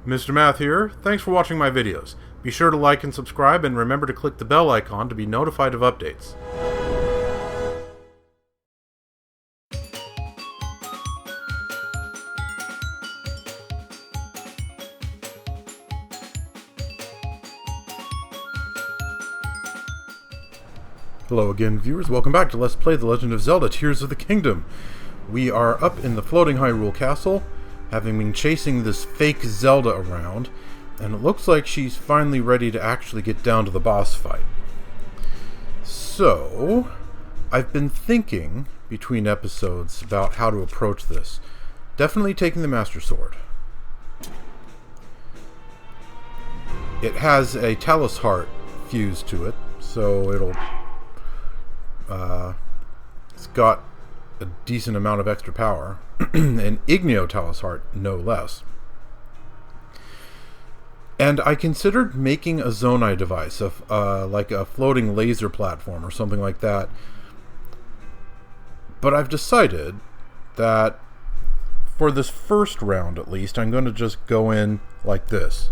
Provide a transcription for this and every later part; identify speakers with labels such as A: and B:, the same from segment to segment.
A: Mr. Math here. Thanks for watching my videos. Be sure to like and subscribe, and remember to click the bell icon to be notified of updates. Hello again, viewers. Welcome back to Let's Play The Legend of Zelda Tears of the Kingdom. We are up in the floating Hyrule Castle, having been chasing this fake Zelda around, and it looks like she's finally ready to actually get down to the boss fight. So, I've been thinking between episodes about how to approach this. Definitely taking the Master Sword. It has a Talus Heart fused to it, so it'll... it's got a decent amount of extra power. An Igneo Talus Heart, no less. And I considered making a Zonai device, like a floating laser platform or something like that. But I've decided that for this first round at least, I'm going to just go in like this.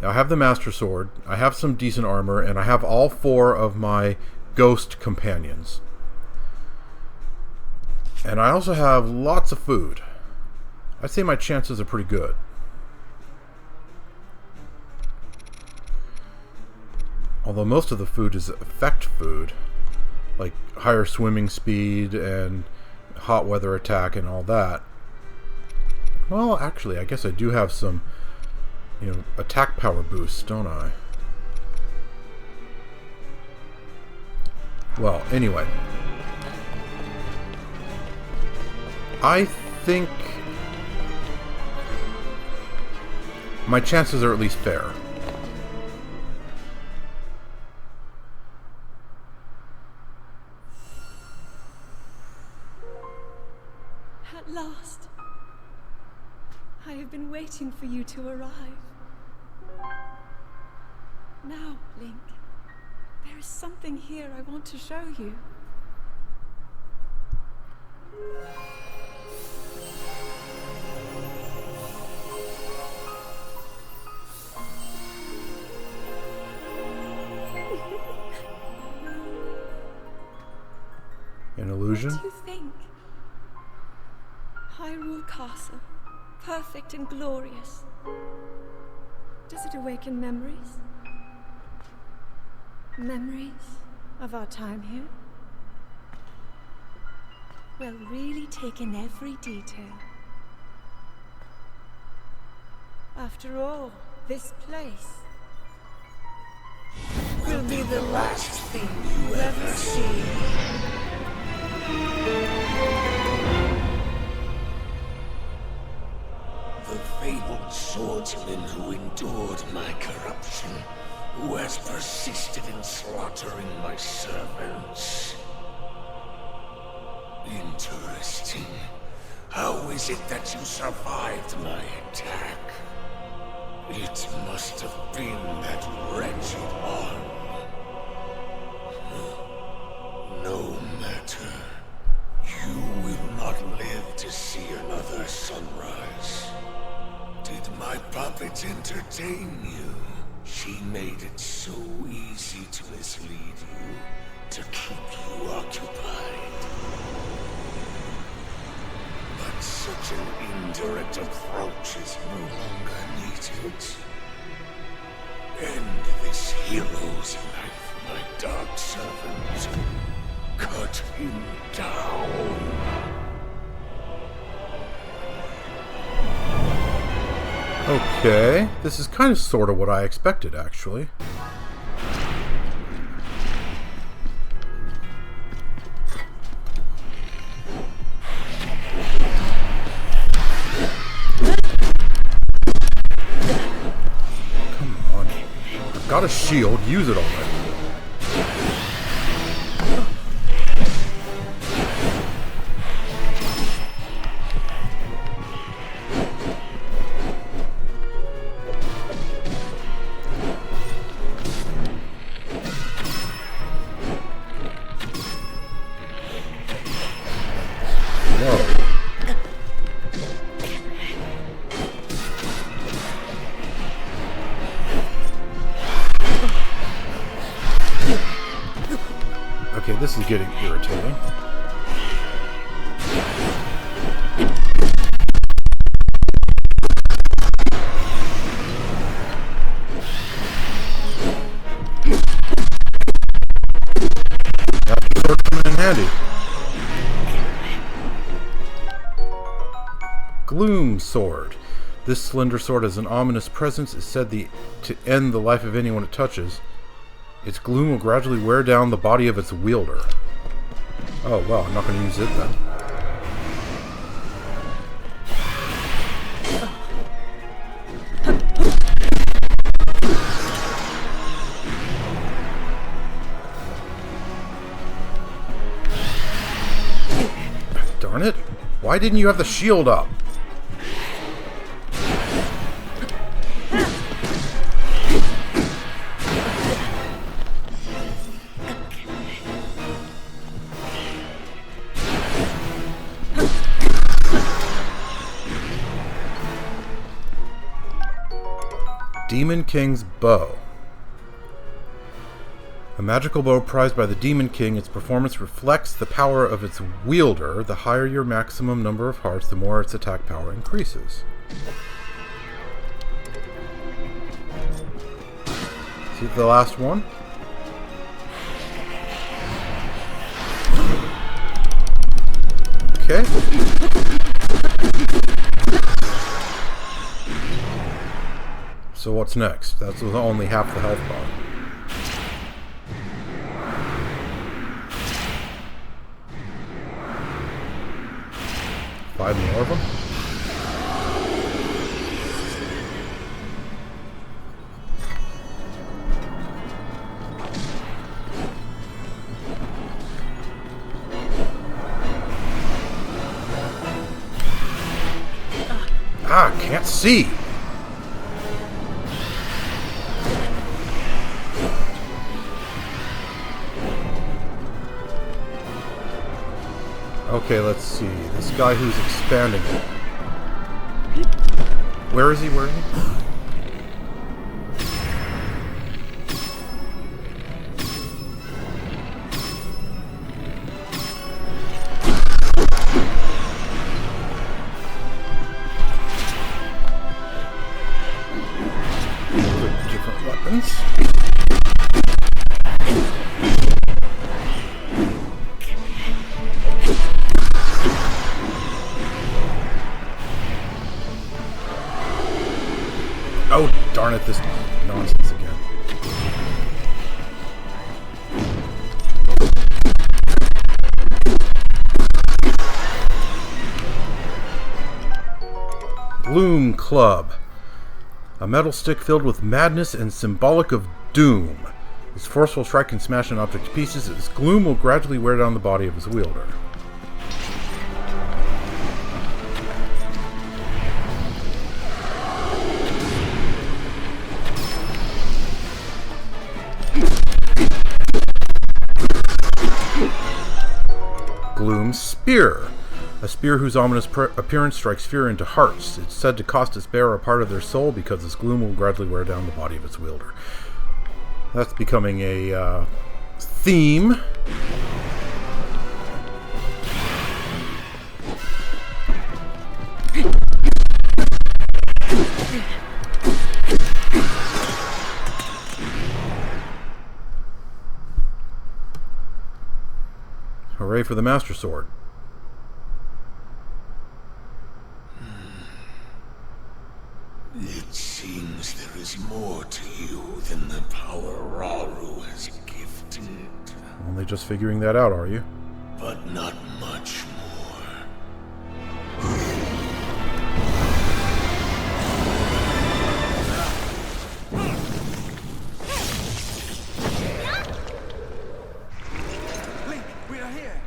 A: Now, I have the Master Sword, I have some decent armor, and I have all 4 of my ghost companions. And I also have lots of food. I'd say my chances are pretty good. Although most of the food is effect food, like higher swimming speed and hot weather attack and all that. Well, actually, I guess I do have some, attack power boosts, don't I? Well, anyway. I think my chances are at least fair.
B: At last. I have been waiting for you to arrive. Now, Link, there is something here I want to show you.
A: An illusion?
B: What do you think? Hyrule Castle, perfect and glorious. Does it awaken memories? Memories of our time here? Well, really take in every detail. After all, this place will be the last thing you ever see.
C: The fabled swordsman who endured my corruption, who has persisted in slaughtering my servants. Interesting. How is it that you survived my attack? It must have been that wretched arm. No matter. You will not live to see another sunrise. Did my puppet entertain you? She made it so easy to mislead you, to keep you occupied. But such an indirect approach is no longer needed. End this hero's life, my dark servant. Cut him down.
A: Okay, this is kind of sort of what I expected, actually. Come on. I've got a shield, use it already. Okay, this is getting irritating. That's the sword coming in handy. Gloom Sword. This slender sword has an ominous presence. It's said to end the life of anyone it touches. Its gloom will gradually wear down the body of its wielder. Oh, well, I'm not going to use it then. Darn it. Why didn't you have the shield up? Demon King's Bow. A magical bow prized by the Demon King. Its performance reflects the power of its wielder. The higher your maximum number of hearts, the more its attack power increases. See the last one? Okay. So what's next? That's with only half the health bar. Five more of them? Ah, can't see! Okay, let's see. This guy who's expanding it. Where is he? Where is he? Different weapons. Oh, darn it, this nonsense again. Gloom Club. A metal stick filled with madness and symbolic of doom. Its forceful strike can smash an object to pieces. Its gloom will gradually wear down the body of its wielder. Gloom Spear. A spear whose ominous appearance strikes fear into hearts. It's said to cost its bearer a part of their soul because its gloom will gradually wear down the body of its wielder. That's becoming a theme. Hooray for the Master Sword.
C: It seems there is more to you than the power Rauru has gifted.
A: Only just figuring that out, are you?
C: But not much more.
D: Link, we are here.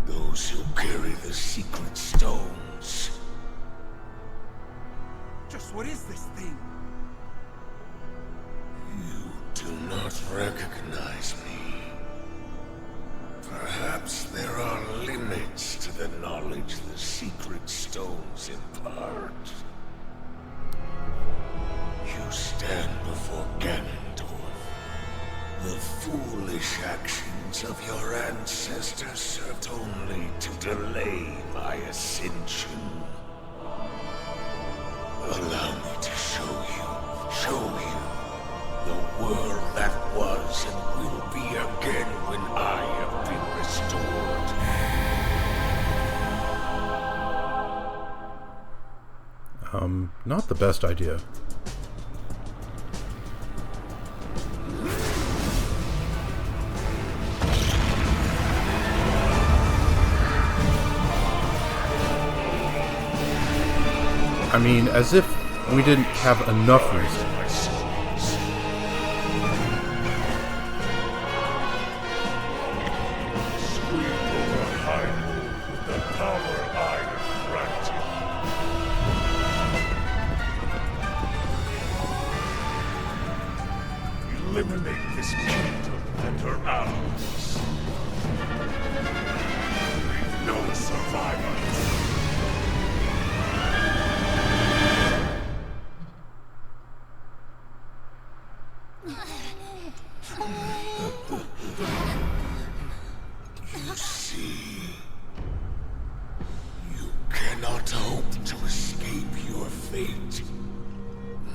C: Those who carry the secret stones.
D: Just what is this thing?
C: You do not recognize me. Perhaps there are limits to the knowledge the secret stones impart. actions of your ancestors served only to delay my ascension. Allow me to show you the world that was and will be again when I have been restored.
A: Not the best idea. I mean, as if we didn't have enough reason.
C: Sweep over Hyrule with the power I have granted. Eliminate this kingdom and her allies. Leave no survivors. You see, you cannot hope to escape your fate.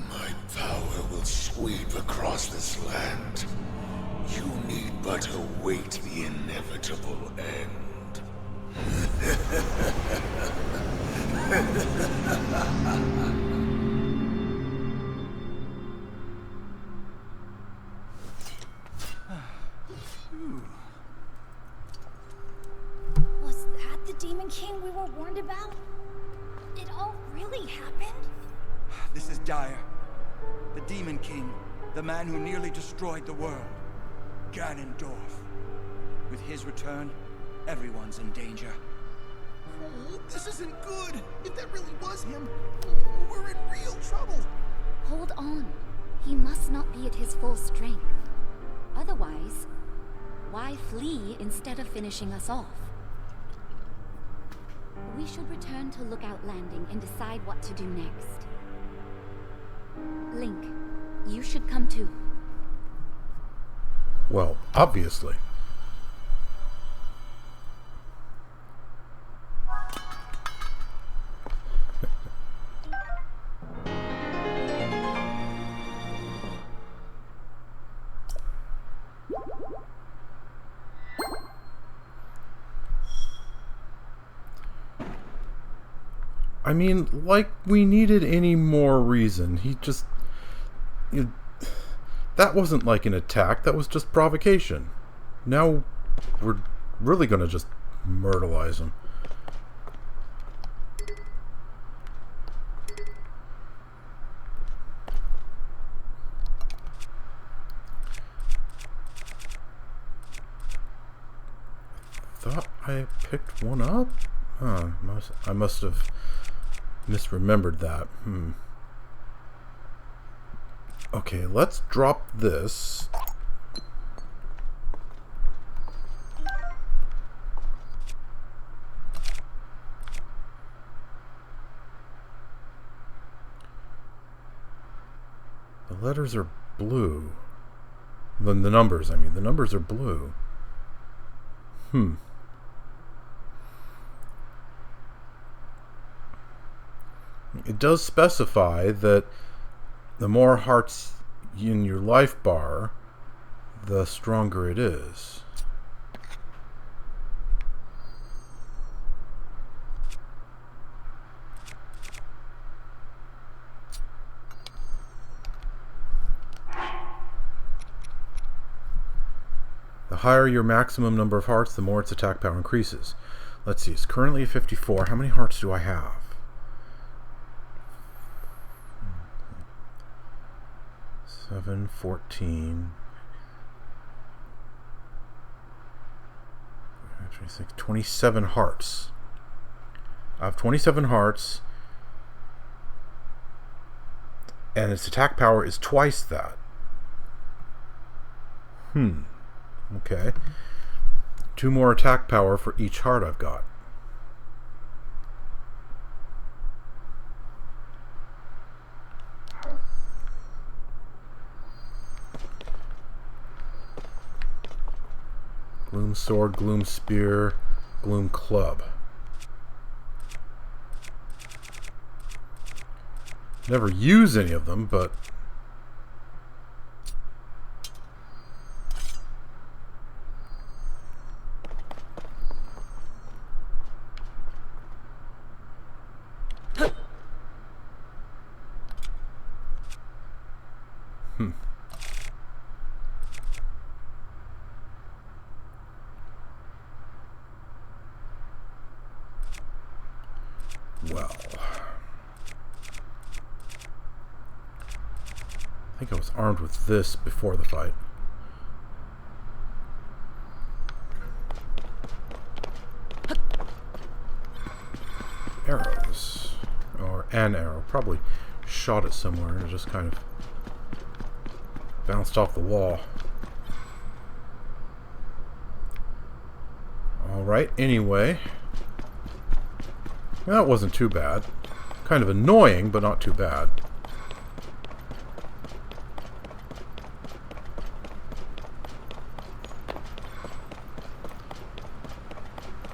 C: My power will sweep across this land. You need but await the inevitable end.
E: Was that the Demon King we were warned about? It all really happened?
D: This is dire. The Demon King, the man who nearly destroyed the world. Ganondorf. With his return, everyone's in danger.
F: Oh, this isn't good. If that really was him, we're in real trouble.
E: Hold on. He must not be at his full strength. Otherwise, why flee instead of finishing us off? We should return to Lookout Landing and decide what to do next. Link, you should come too.
A: Well, obviously. I mean, like we needed any more reason. He just... that wasn't like an attack, that was just provocation. Now we're really gonna just myrtleize him. Thought I picked one up? Huh, I must have misremembered that. Okay, let's drop this. The letters are blue. The numbers, I mean. The numbers are blue. It does specify that the more hearts in your life bar, the stronger it is. The higher your maximum number of hearts, the more its attack power increases. Let's see, it's currently at 54. How many hearts do I have? 7, 14, 26, 27 hearts. I have 27 hearts, and its attack power is twice that. Okay. 2 more attack power for each heart I've got. Gloom sword, gloom spear, gloom club. Never use any of them, but well, I think I was armed with this before the fight. Arrows. Or an arrow. Probably shot it somewhere and it just kind of bounced off the wall. Alright, anyway. That wasn't too bad. Kind of annoying, but not too bad.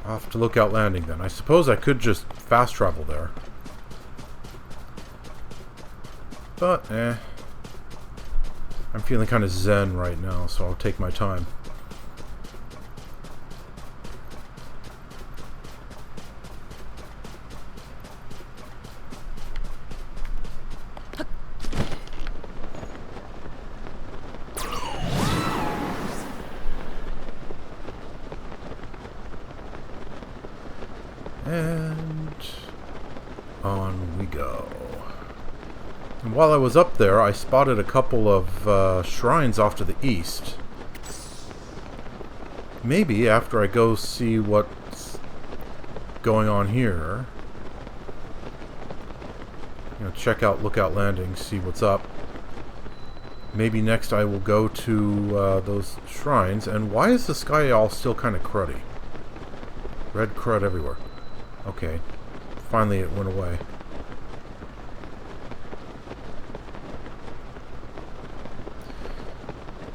A: Off to Lookout Landing then. I suppose I could just fast travel there. But, I'm feeling kind of zen right now, so I'll take my time. And on we go. And while I was up there, I spotted a couple of shrines off to the east. Maybe after I go see what's going on here, check out Lookout Landing, see what's up. Maybe next I will go to those shrines. And why is the sky all still kind of cruddy? Red crud everywhere. Okay, finally it went away.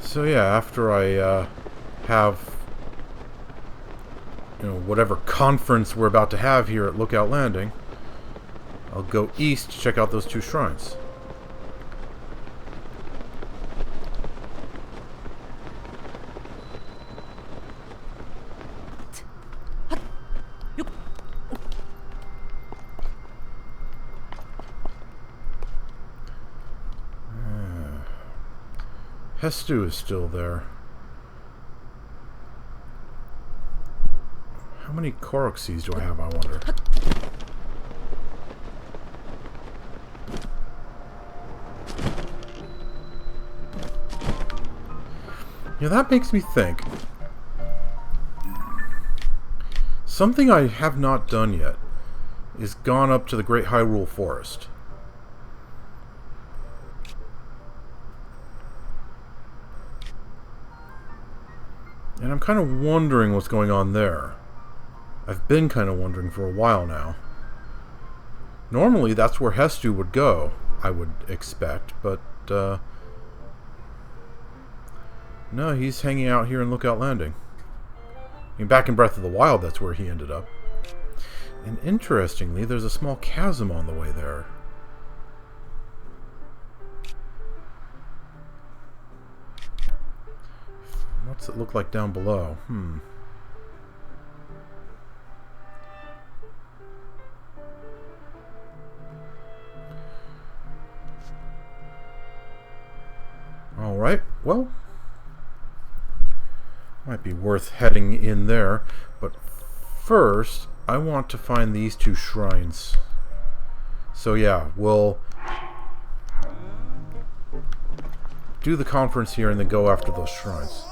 A: So yeah, after I have, whatever conference we're about to have here at Lookout Landing, I'll go east to check out those two shrines. Hestu is still there. How many Koroxes do I have, I wonder? That makes me think. Something I have not done yet is gone up to the Great Hyrule Forest. And I'm kind of wondering what's going on there. I've been kind of wondering for a while now. Normally that's where Hestu would go, I would expect, but no, he's hanging out here in Lookout Landing. I mean, back in Breath of the Wild, that's where he ended up. And interestingly, there's a small chasm on the way there. What's it look like down below? Alright, well, might be worth heading in there, but first I want to find these two shrines. So yeah, we'll do the conference here and then go after those shrines.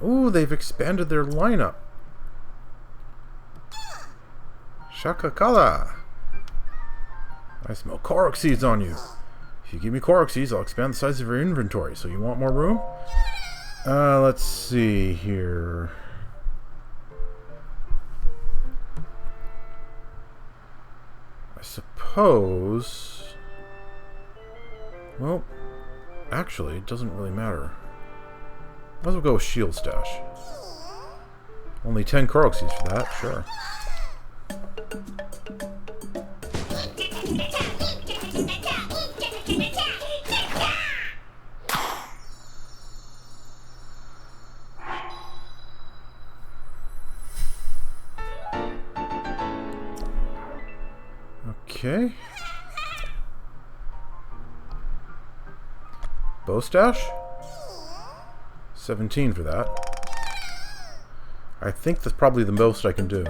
A: Ooh, they've expanded their lineup. Shakakala. I smell Korok seeds on you. If you give me Korok seeds, I'll expand the size of your inventory. So you want more room? Let's see here. I suppose... Well, actually, it doesn't really matter. Might as well go with Shield Stash. Only 10 currencies for that, sure. Okay. Bow stash? 17 for that. I think that's probably the most I can do.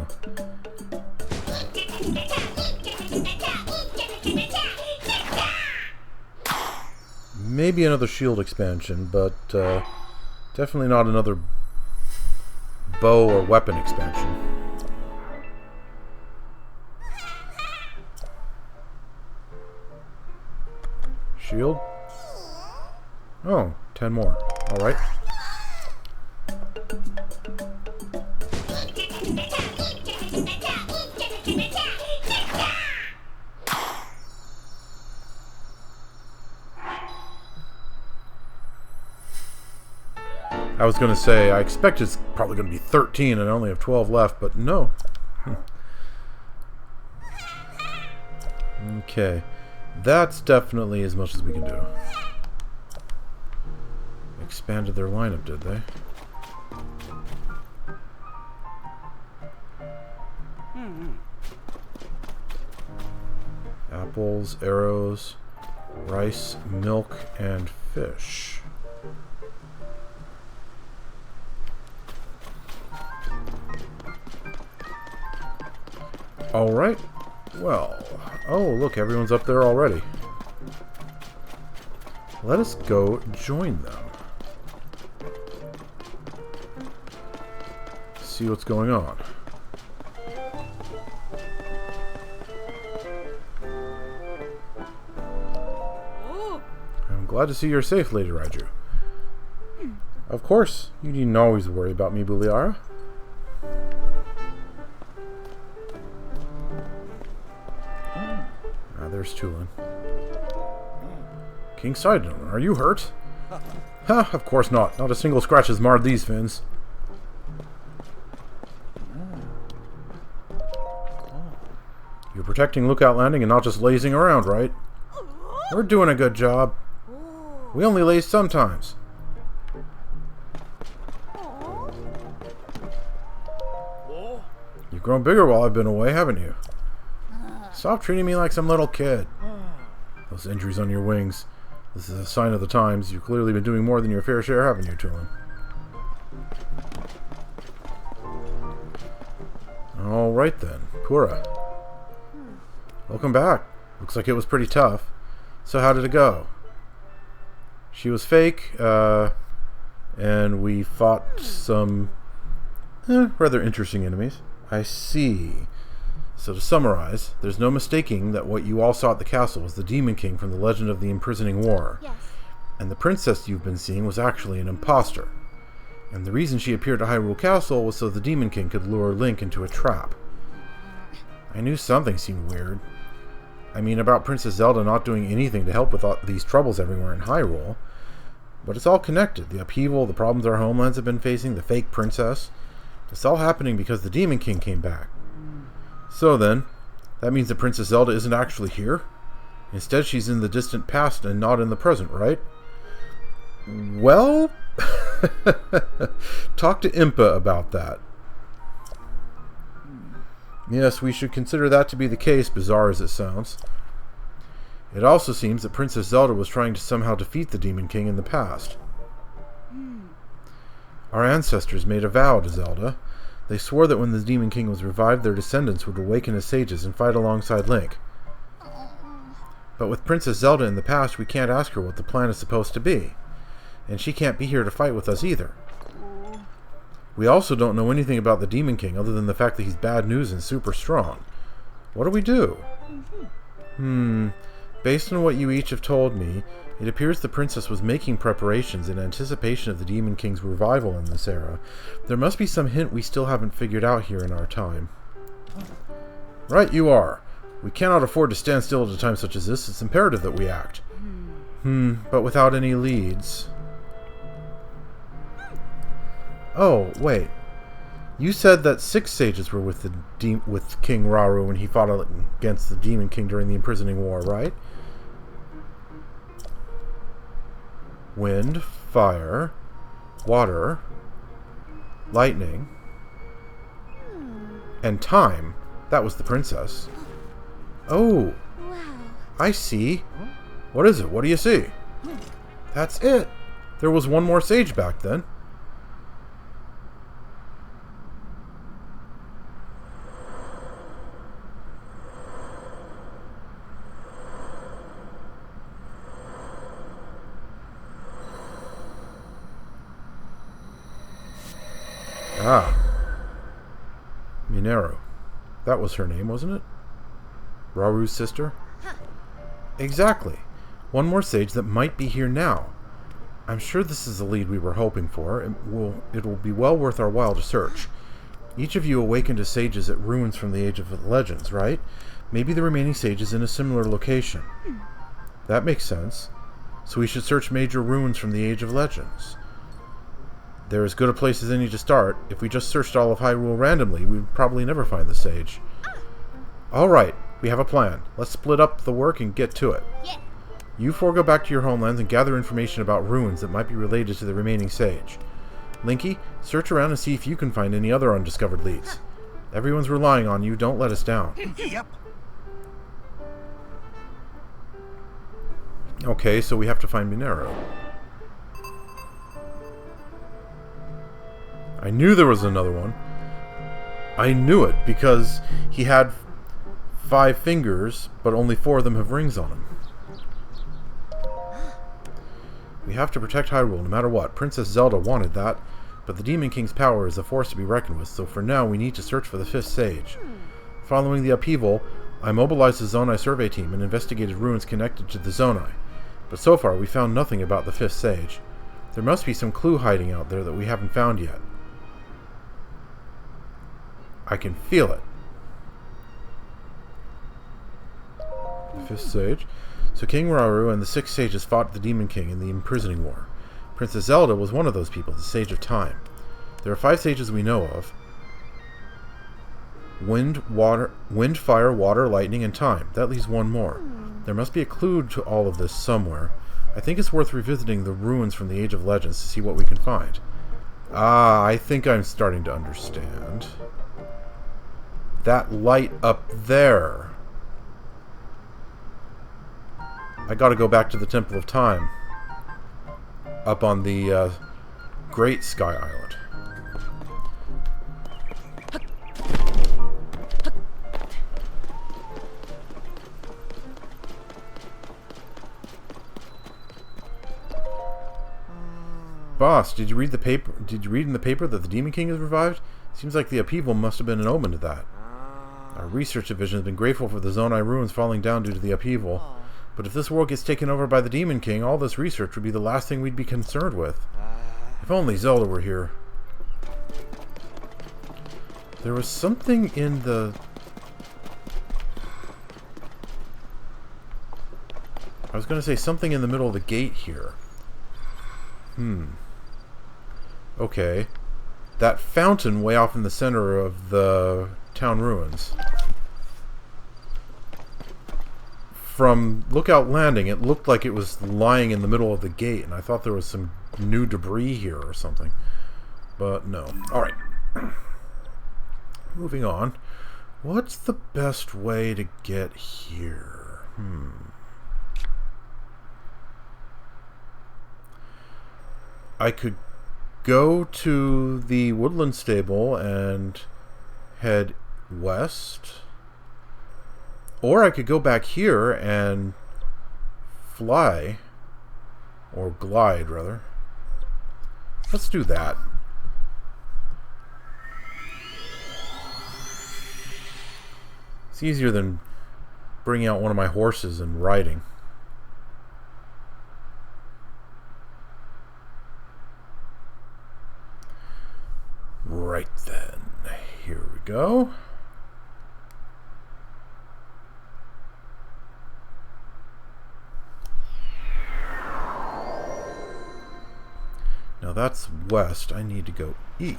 A: Maybe another shield expansion, but definitely not another bow or weapon expansion. Shield? Oh, 10 more. Alright. I was going to say, I expect it's probably going to be 13 and I only have 12 left, but no. Okay. That's definitely as much as we can do. Expanded their lineup, did they? Apples, arrows, rice, milk, and fish. Alright. Well, oh look, everyone's up there already. Let us go join them. See what's going on. I'm glad to see you're safe, Lady Raiju. Of course, you needn't always worry about me, Buliara. There's Tulin. King Sidon, are you hurt? Ha, of course not. Not a single scratch has marred these fins. You're protecting Lookout Landing and not just lazing around, right? We're doing a good job. We only laze sometimes. You've grown bigger while I've been away, haven't you? Stop treating me like some little kid. Those injuries on your wings. This is a sign of the times. You've clearly been doing more than your fair share, haven't you, Tulin? Alright then. Purah. Welcome back. Looks like it was pretty tough. So how did it go? She was fake, and we fought some rather interesting enemies. I see. So to summarize, there's no mistaking that what you all saw at the castle was the Demon King from the Legend of the Imprisoning War.
E: Yes.
A: And the princess you've been seeing was actually an imposter. And the reason she appeared at Hyrule Castle was so the Demon King could lure Link into a trap. I knew something seemed weird. I mean, about Princess Zelda not doing anything to help with all these troubles everywhere in Hyrule. But it's all connected. The upheaval, the problems our homelands have been facing, the fake princess. It's all happening because the Demon King came back. So then, that means that Princess Zelda isn't actually here? Instead, she's in the distant past and not in the present, right? Well, talk to Impa about that. Yes, we should consider that to be the case, bizarre as it sounds. It also seems that Princess Zelda was trying to somehow defeat the Demon King in the past. Our ancestors made a vow to Zelda. They swore that when the Demon King was revived, their descendants would awaken as sages and fight alongside Link. But with Princess Zelda in the past, we can't ask her what the plan is supposed to be. And she can't be here to fight with us either. We also don't know anything about the Demon King other than the fact that he's bad news and super strong. What do we do? Based on what you each have told me, it appears the princess was making preparations in anticipation of the Demon King's revival in this era. There must be some hint we still haven't figured out here in our time. Right you are. We cannot afford to stand still at a time such as this. It's imperative that we act. But without any leads. Oh, wait. You said that 6 sages were with with King Rauru when he fought against the Demon King during the imprisoning war, right? Wind, fire, water, lightning, and time. That was the princess. Oh,
E: Wow.
A: I see. What is it? What do you see? That's it. There was one more sage back then. Ah. Mineru. That was her name, wasn't it? Rauru's sister? Exactly. One more sage that might be here now. I'm sure this is the lead we were hoping for. It will be well worth our while to search. Each of you awakened as sages at ruins from the Age of Legends, right? Maybe the remaining sage is in a similar location. That makes sense. So we should search major ruins from the Age of Legends. They're as good a place as any to start. If we just searched all of Hyrule randomly, we would probably never find the sage. Alright, we have a plan. Let's split up the work and get to it.
E: Yeah.
A: You four go back to your homelands and gather information about ruins that might be related to the remaining sage. Linky, search around and see if you can find any other undiscovered leads. Everyone's relying on you. Don't let us down.
F: Yep.
A: Okay, so we have to find Mineru. I knew there was another one. I knew it because he had 5 fingers, but only 4 of them have rings on them. We have to protect Hyrule no matter what. Princess Zelda wanted that, but the Demon King's power is a force to be reckoned with, so for now we need to search for the 5th sage. Following the upheaval, I mobilized the Zonai survey team and investigated ruins connected to the Zonai, but so far we found nothing about the 5th sage. There must be some clue hiding out there that we haven't found yet. I can feel it. 5th sage. So King Rauru and the 6 sages fought the Demon King in the imprisoning war. Princess Zelda was one of those people, the Sage of Time. There are 5 sages we know of. Wind, fire, water, lightning, and time. That leaves one more. There must be a clue to all of this somewhere. I think it's worth revisiting the ruins from the Age of Legends to see what we can find. Ah, I think I'm starting to understand. That light up there. I gotta go back to the Temple of Time. Up on the Great Sky Island. Boss, did you read the paper? Did you read in the paper that the Demon King is revived? Seems like the upheaval must have been an omen to that. Our research division has been grateful for the Zonai ruins falling down due to the upheaval. But if this world gets taken over by the Demon King, all this research would be the last thing we'd be concerned with. If only Zelda were here. There was something in the... I was going to say something in the middle of the gate here. Okay. That fountain way off in the center of the town ruins. From Lookout Landing, it looked like it was lying in the middle of the gate, and I thought there was some new debris here or something. But no. Alright. Moving on. What's the best way to get here? I could go to the woodland stable and head west. Or I could go back here and fly. Or glide, rather. Let's do that. It's easier than bringing out one of my horses and riding. Right then. Here we go. Now that's west. I need to go east.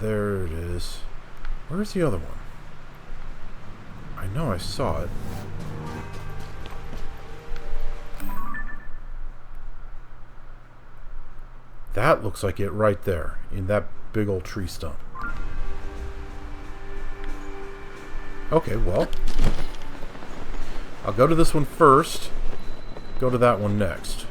A: there it is. Where's the other one? I know I saw it. That looks like it right there, in that big old tree stump. Okay, well, I'll go to this one first, go to that one next.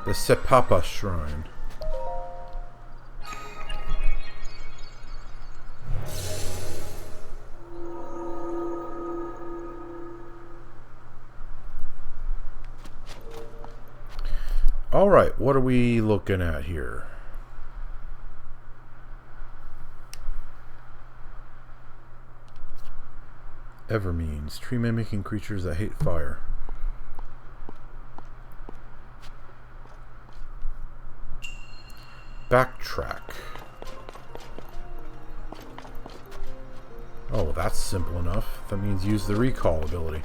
A: The Sepapa Shrine. Alright, what are we looking at here? Evermeans, tree mimicking creatures that hate fire. Backtrack. Oh, that's simple enough. That means use the recall ability.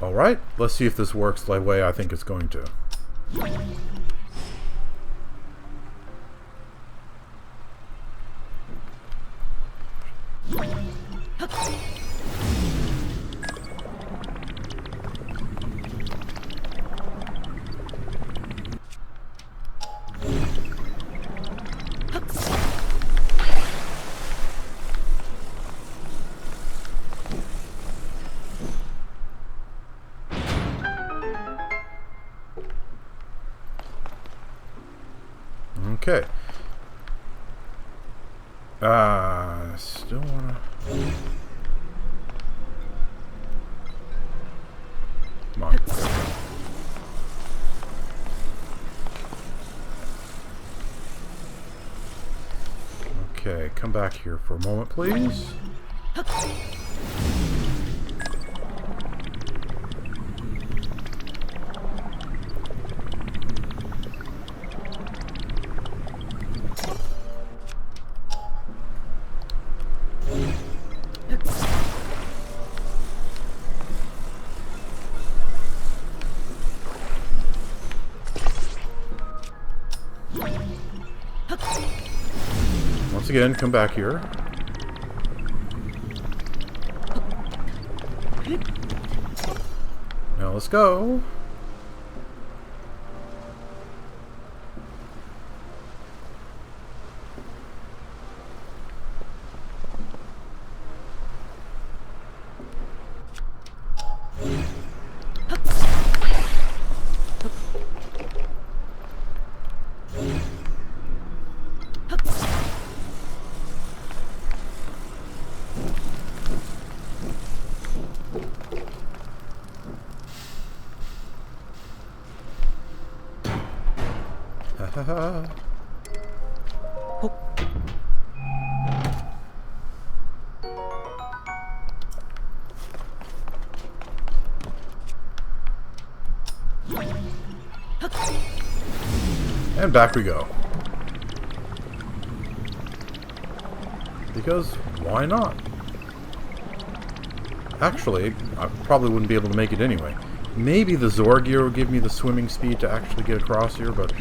A: Alright, let's see if this works the way I think it's going to. Okay. Still wanna... Come on. Okay, come back here for a moment, please. Once again, come back here. Now let's go. And back we go. Because, why not? Actually, I probably wouldn't be able to make it anyway. Maybe the Zorgear will give me the swimming speed to actually get across here, but...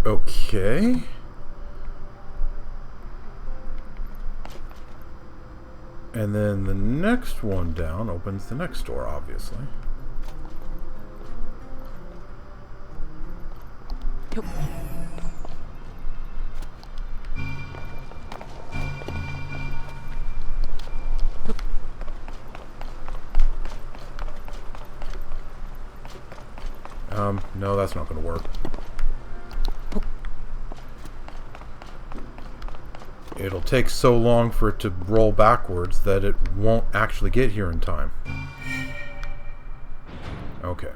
A: Okay. And then the next one down opens the next door, obviously. No, that's not going to work. It'll take so long for it to roll backwards that it won't actually get here in time. Okay.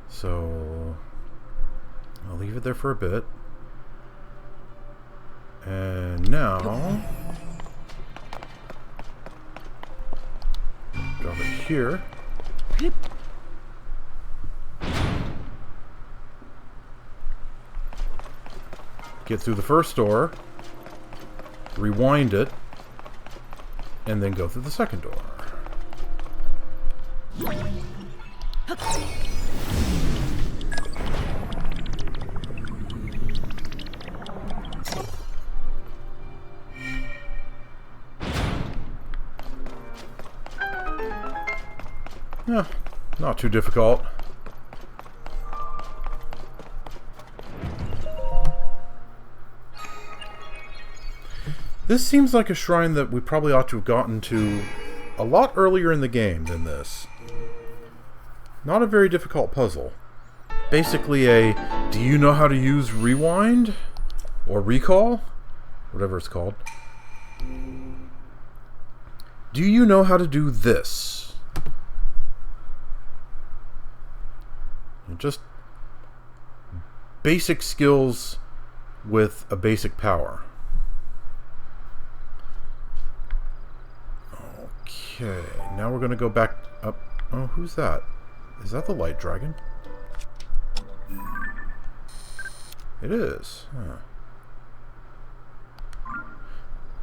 A: So, I'll leave it there for a bit. And now... drop it here. Get through the first door. Rewind it, and then go through the second door. Yeah, not too difficult. This seems like a shrine that we probably ought to have gotten to a lot earlier in the game than this. Not a very difficult puzzle. Basically a, do you know how to use rewind? Or recall? Whatever it's called. Do you know how to do this? Just basic skills with a basic power. Okay, now we're going to go back up. Oh, who's that? Is that the light dragon? It is. Huh.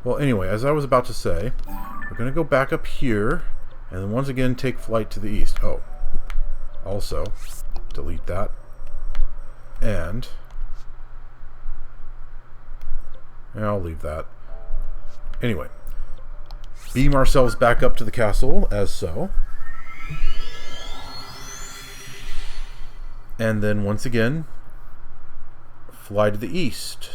A: Well, anyway, as I was about to say, we're going to go back up here, and then once again take flight to the east. Oh, also, delete that. And I'll leave that. Anyway. Beam ourselves back up to the castle, as so. And then, once again, fly to the east.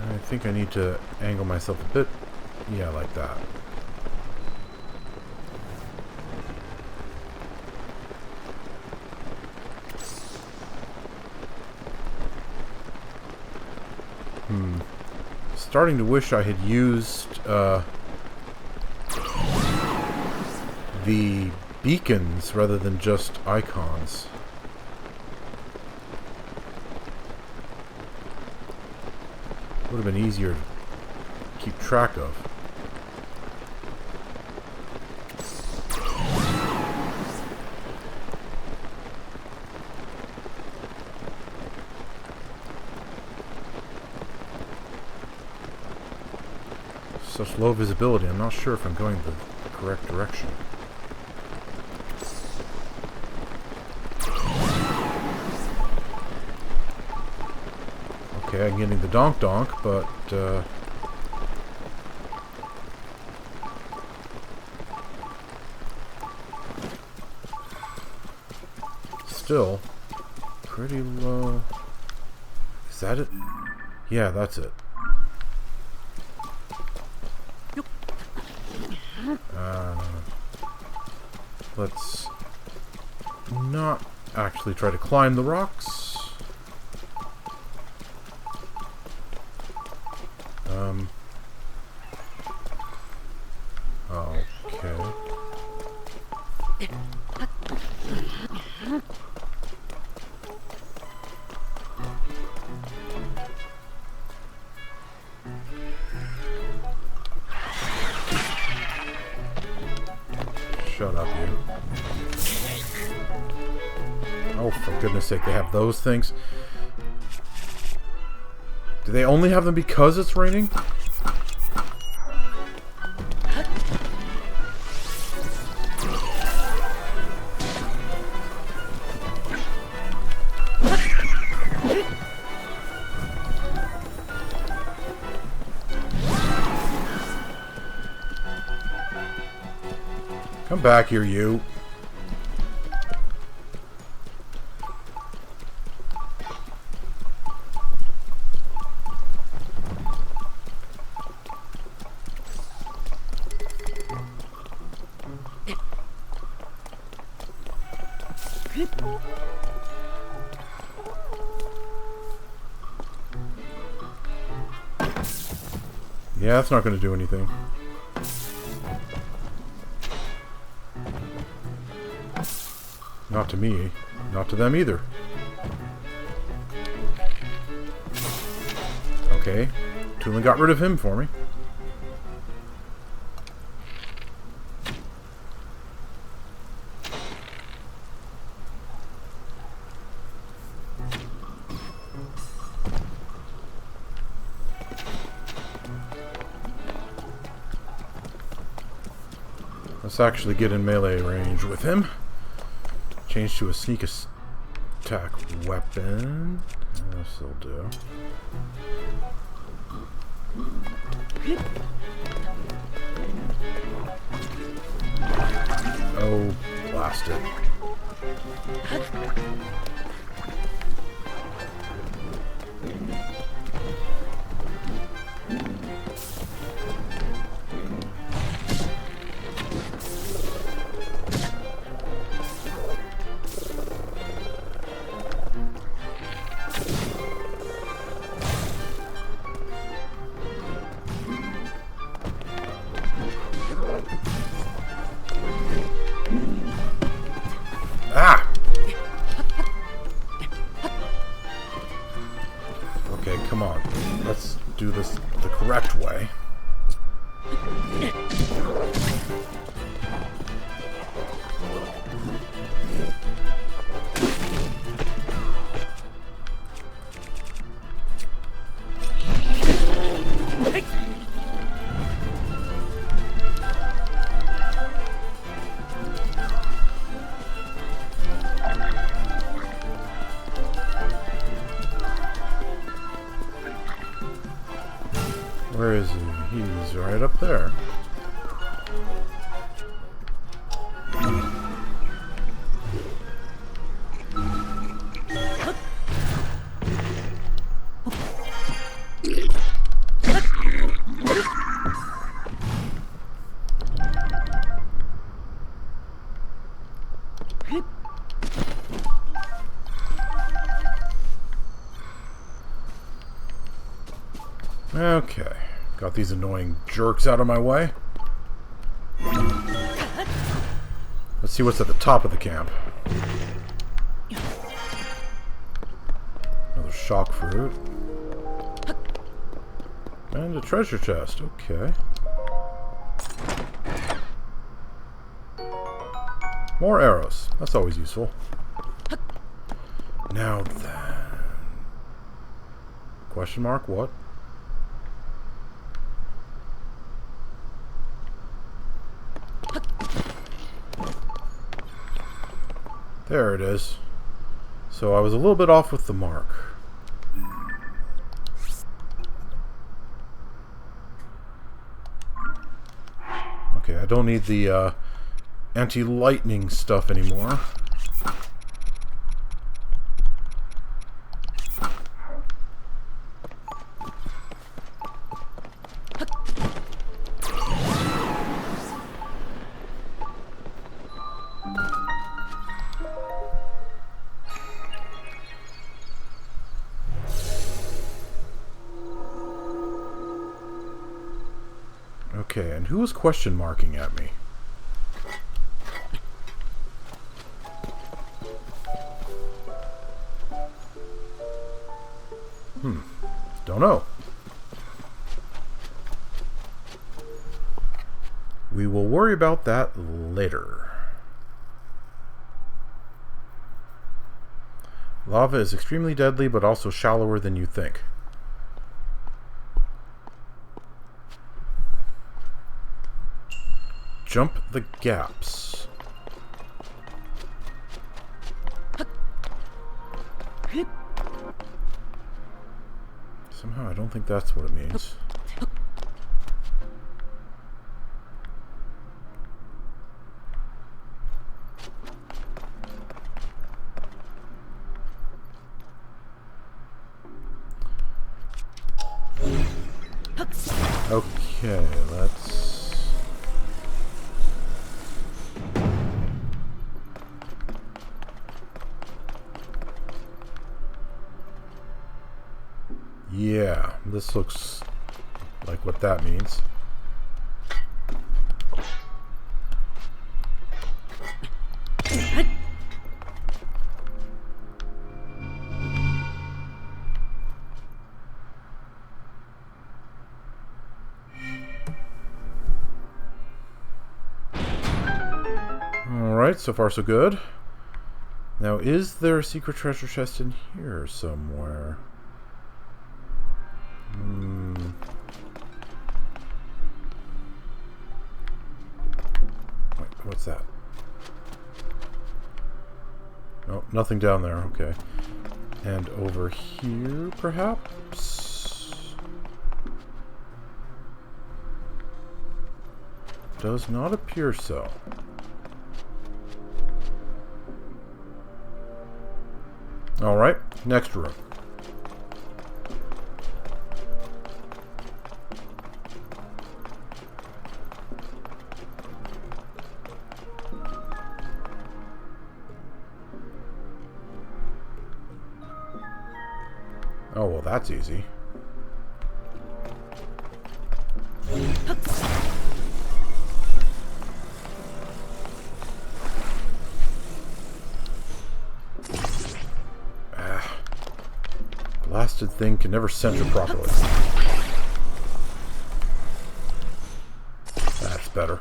A: I think I need to angle myself a bit. Yeah, like that. Starting to wish I had used the beacons rather than just icons. Would have been easier to keep track of. such low visibility. I'm not sure if I'm going the correct direction. Okay, I'm getting the donk, but still pretty low. Is that it? Yeah, that's it. Let's not actually try to climb the rocks. Okay. Shut up, you. Oh, for goodness sake, they have those things. Do they only have them because it's raining? Come back here, you. Yeah, that's not going to do anything. Not to me. Not to them either. Okay. Tulin got rid of him for me. Let's actually get in melee range with him. Change to a sneak attack weapon. This'll do. Oh, blast it. Ah! Okay, come on. Let's do this the correct way. Where is he? He's right up there. Okay. Got these annoying jerks out of my way. Let's see what's at the top of the camp. Another shock fruit. And a treasure chest. Okay. More arrows. That's always useful. Now then. Question mark? What? There it is. So I was a little bit off with the mark. Okay, I don't need the anti-lightning stuff anymore. Okay, and who was question marking at me? Don't know. We will worry about that later. Lava is extremely deadly, but also shallower than you think. Jump the gaps. Somehow I don't think that's what it means. Okay, let's... Yeah, this looks like what that means. Alright, so far so good. Now, is there a secret treasure chest in here somewhere? Wait, what's that? Oh, nothing down there, okay. And over here, perhaps? Does not appear so. Alright, next room. Oh, well, that's easy. Blasted thing can never center properly. That's better.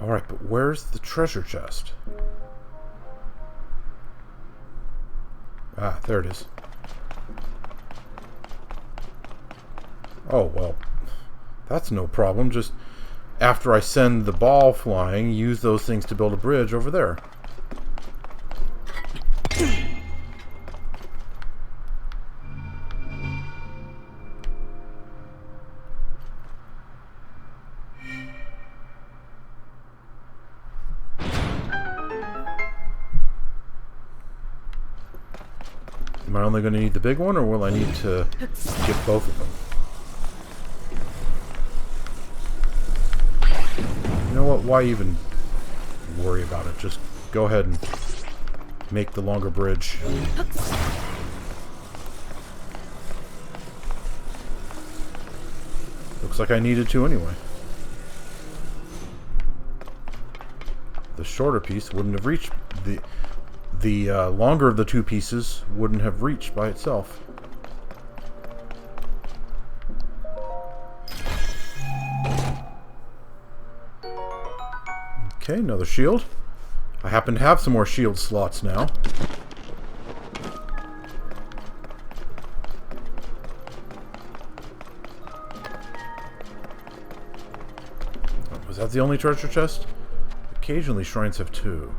A: Alright, but where's the treasure chest? Ah, there it is. Oh, well, that's no problem. Just after I send the ball flying, use those things to build a bridge over there. Am I only going to need the big one, or will I need to get both of them? You know what? Why even worry about it? Just go ahead and make the longer bridge. Looks like I needed to anyway. The shorter piece wouldn't have reached the longer of the two pieces wouldn't have reached by itself. Okay, another shield. I happen to have some more shield slots now. Was that the only treasure chest? Occasionally shrines have two.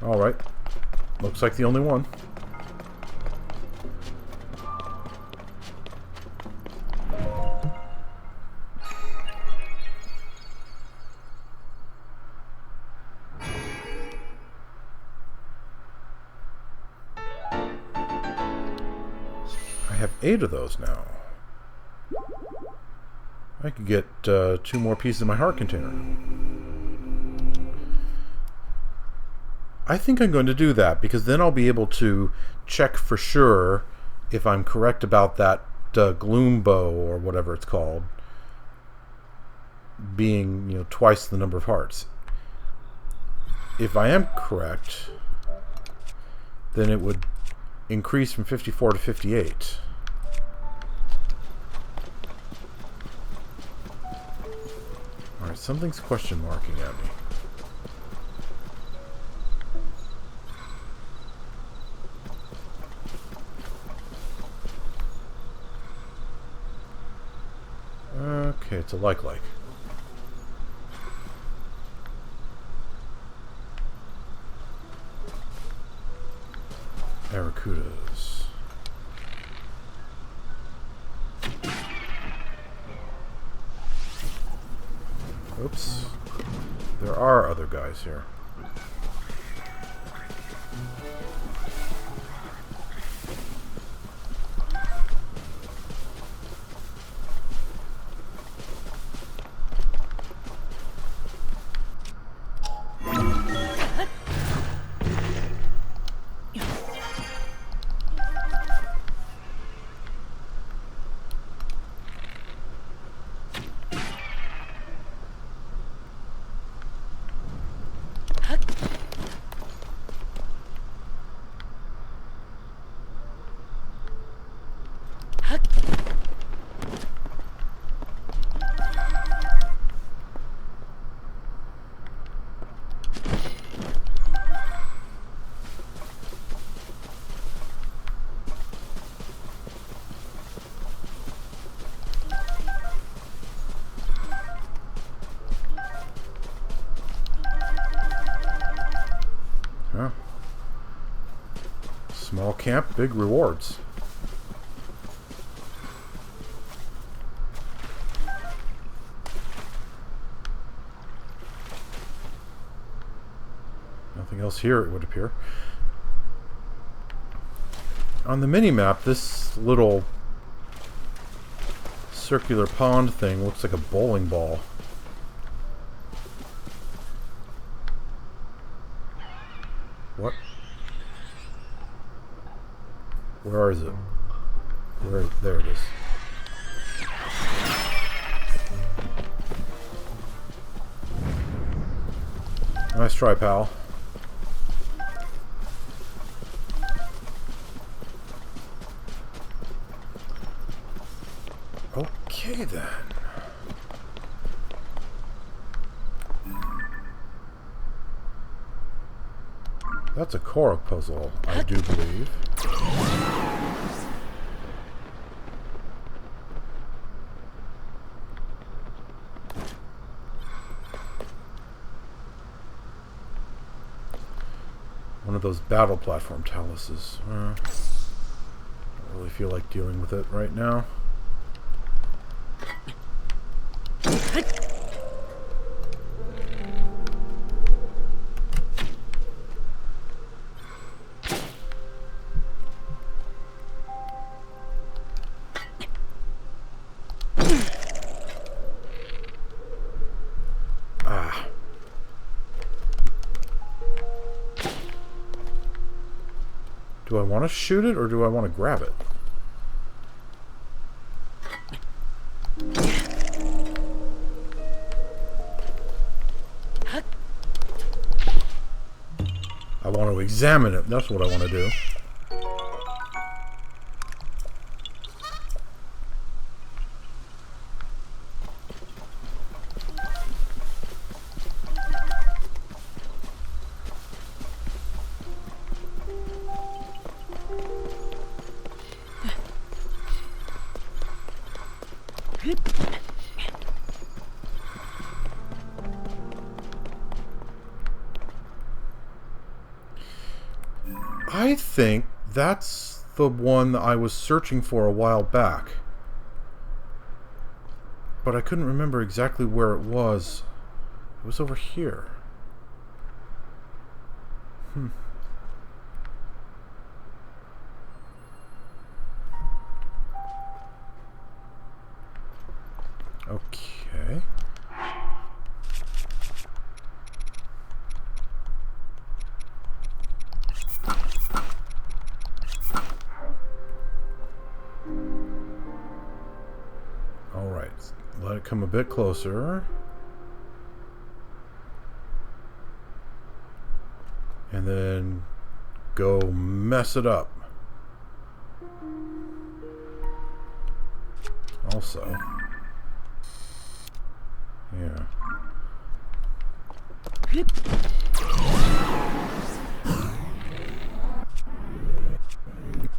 A: Alright. Looks like the only one. I have 8 of those now. I could get 2 more pieces of my heart container. I think I'm going to do that, because then I'll be able to check for sure if I'm correct about that gloom bow, or whatever it's called, being, you know, twice the number of hearts. If I am correct, then it would increase from 54 to 58. Alright, something's question marking at me. Okay, it's a like-like. Barracudas. Oops. There are other guys here. Huh. Small camp, big rewards. Nothing else here, it would appear. On the mini-map, this little circular pond thing looks like a bowling ball. What? Where is it? Where? There it is. Nice try, pal. Okay, then. That's a Korok puzzle, I do believe. One of those battle platform taluses. I don't really feel like dealing with it right now. Do I want to shoot it, or do I want to grab it? I want to examine it. That's what I want to do. I think that's the one that I was searching for a while back. But I couldn't remember exactly where it was. It was over here. Okay. Alright, let it come a bit closer. And then go mess it up. Also. Yeah.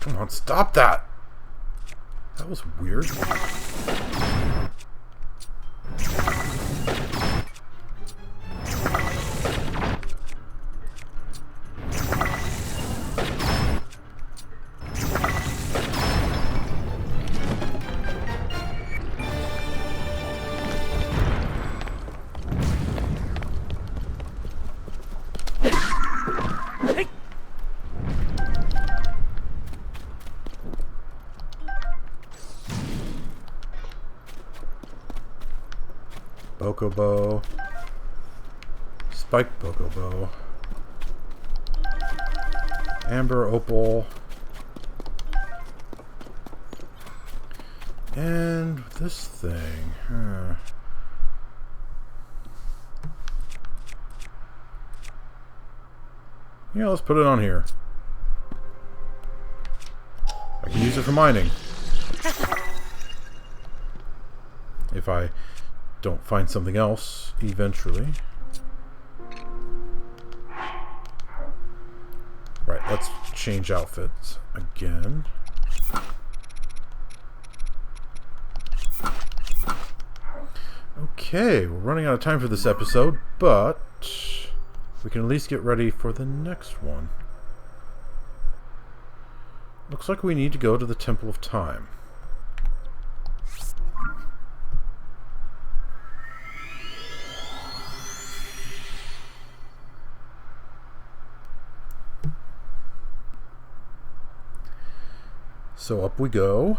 A: Come on, stop that! That was weird. Bokobo. Spike Bokobo. Amber Opal. And this thing. Yeah, let's put it on here. I can use it for mining. If I don't find something else eventually. Right, let's change outfits again. Okay, we're running out of time for this episode, but we can at least get ready for the next one. Looks like we need to go to the Temple of Time. So up we go.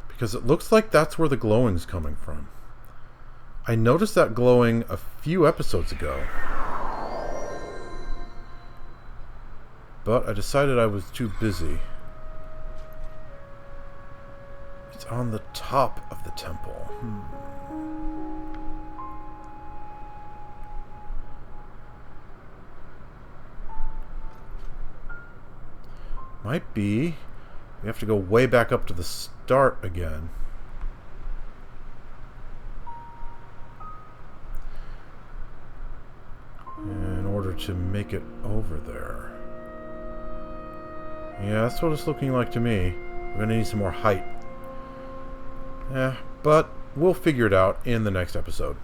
A: Because it looks like that's where the glowing's coming from. I noticed that glowing a few episodes ago. But I decided I was too busy. It's on the top of the temple. Might be. We have to go way back up to the start again. In order to make it over there. Yeah, that's what it's looking like to me. We're going to need some more height. Yeah, but we'll figure it out in the next episode.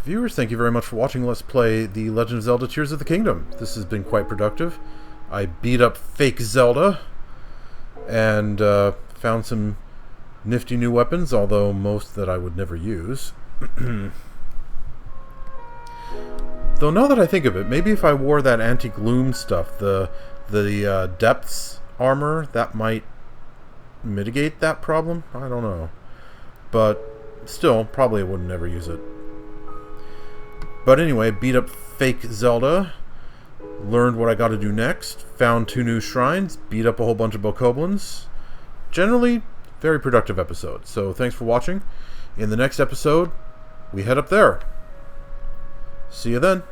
A: Viewers, thank you very much for watching Let's Play The Legend of Zelda Tears of the Kingdom. This has been quite productive. I beat up fake Zelda and found some nifty new weapons, although most that I would never use. Though now that I think of it, maybe if I wore that anti-gloom stuff, the depths armor, that might mitigate that problem. I don't know. But still, probably I would never use it. But anyway, beat up fake Zelda. Learned what I got to do next. Found 2 new shrines. Beat up a whole bunch of bokoblins. Generally, very productive episode. So thanks for watching. In the next episode, we head up there. See you then.